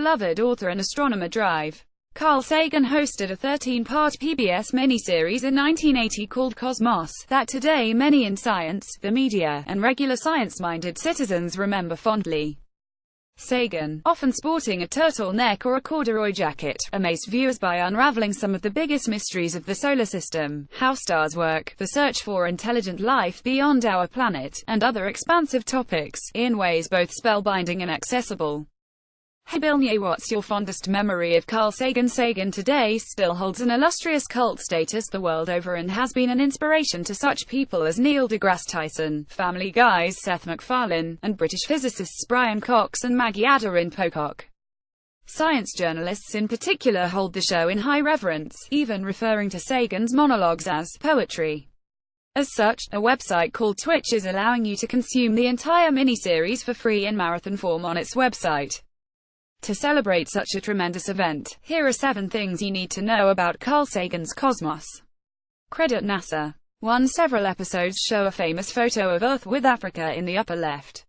beloved author and astronomer drive. Carl Sagan hosted a 13-part PBS miniseries in 1980 called Cosmos, that today many in science, the media, and regular science-minded citizens remember fondly. Sagan, often sporting a turtleneck or a corduroy jacket, amazed viewers by unraveling some of the biggest mysteries of the solar system, how stars work, the search for intelligent life beyond our planet, and other expansive topics, in ways both spellbinding and accessible. Hey Bill Nye, what's your fondest memory of Carl Sagan? Sagan today still holds an illustrious cult status the world over and has been an inspiration to such people as Neil deGrasse Tyson, Family Guy's Seth MacFarlane, and British physicists Brian Cox and Maggie Adarin Pocock. Science journalists in particular hold the show in high reverence, even referring to Sagan's monologues as poetry. As such, a website called Twitch is allowing you to consume the entire miniseries for free in marathon form on its website. To celebrate such a tremendous event, here are 7 things you need to know about Carl Sagan's Cosmos. Credit NASA. 1. Several episodes show a famous photo of Earth with Africa in the upper left.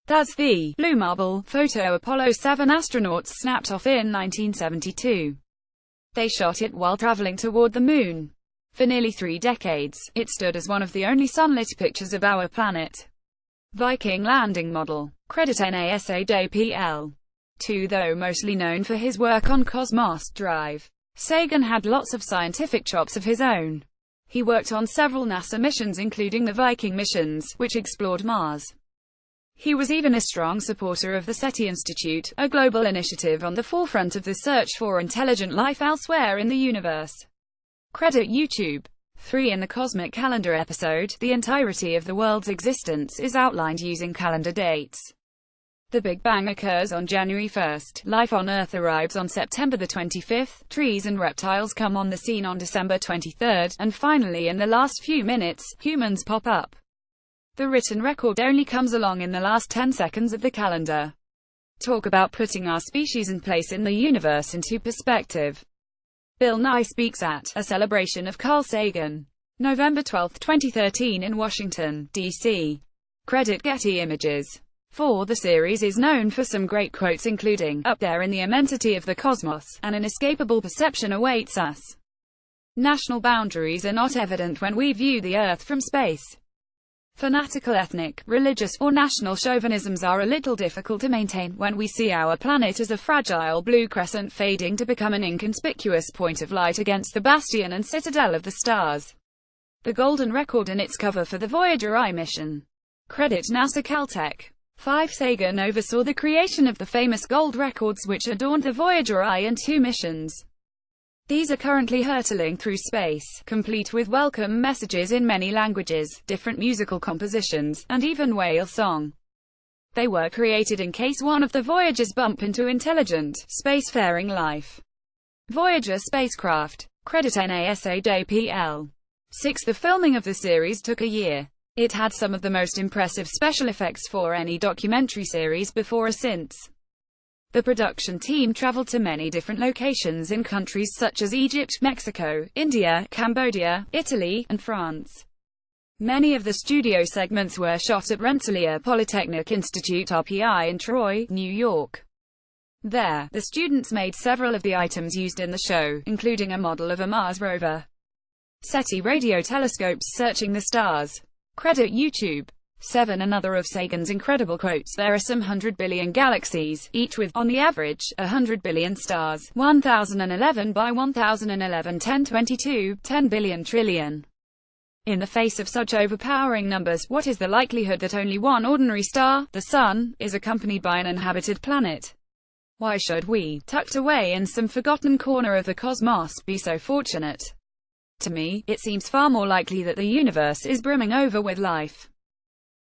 That's the blue marble photo Apollo 7 astronauts snapped off in 1972. They shot it while traveling toward the moon. For nearly 3 decades, it stood as one of the only sunlit pictures of our planet. Viking landing model. Credit NASA DPL. 2. Though mostly known for his work on Cosmos Drive, Sagan had lots of scientific chops of his own. He worked on several NASA missions including the Viking missions, which explored Mars. He was even a strong supporter of the SETI Institute, a global initiative on the forefront of the search for intelligent life elsewhere in the universe. Credit YouTube. 3. In the Cosmic Calendar episode, the entirety of the world's existence is outlined using calendar dates. The Big Bang occurs on January 1st, life on Earth arrives on September the 25th, trees and reptiles come on the scene on December 23rd, and finally in the last few minutes, humans pop up. The written record only comes along in the last 10 seconds of the calendar. Talk about putting our species and place in the universe into perspective. Bill Nye speaks at a celebration of Carl Sagan. November 12, 2013 in Washington, D.C. Credit Getty Images. 4. The series is known for some great quotes including, "Up there in the immensity of the cosmos, an inescapable perception awaits us. National boundaries are not evident when we view the Earth from space. Fanatical ethnic, religious, or national chauvinisms are a little difficult to maintain when we see our planet as a fragile blue crescent fading to become an inconspicuous point of light against the bastion and citadel of the stars." The golden record in its cover for the Voyager I mission. Credit NASA Caltech. 5. Sagan oversaw the creation of the famous gold records which adorned the Voyager I and II missions. These are currently hurtling through space, complete with welcome messages in many languages, different musical compositions, and even whale song. They were created in case one of the Voyagers bump into intelligent, spacefaring life. Voyager spacecraft. Credit NASA DPL. 6. The filming of the series took a year. It had some of the most impressive special effects for any documentary series before or since. The production team traveled to many different locations in countries such as Egypt, Mexico, India, Cambodia, Italy, and France. Many of the studio segments were shot at Rensselaer Polytechnic Institute RPI in Troy, New York. There, the students made several of the items used in the show, including a model of a Mars rover. SETI radio telescopes searching the stars. Credit YouTube. 7. Another of Sagan's incredible quotes: "There are some 100 billion galaxies, each with, on the average, 100 billion stars. 1011 by 1011 1022, 10 billion trillion. In the face of such overpowering numbers, what is the likelihood that only one ordinary star, the Sun, is accompanied by an inhabited planet? Why should we, tucked away in some forgotten corner of the cosmos, be so fortunate? To me, it seems far more likely that the universe is brimming over with life.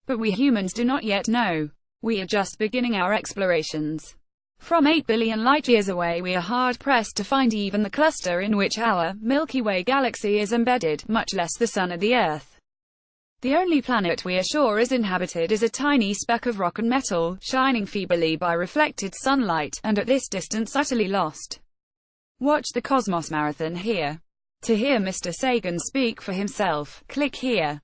But we humans do not yet know. We are just beginning our explorations. From 8 billion light-years away we are hard-pressed to find even the cluster in which our Milky Way galaxy is embedded, much less the Sun or the Earth. The only planet we are sure is inhabited is a tiny speck of rock and metal, shining feebly by reflected sunlight, and at this distance utterly lost. Watch the Cosmos Marathon here. To hear Mr. Sagan speak for himself, click here.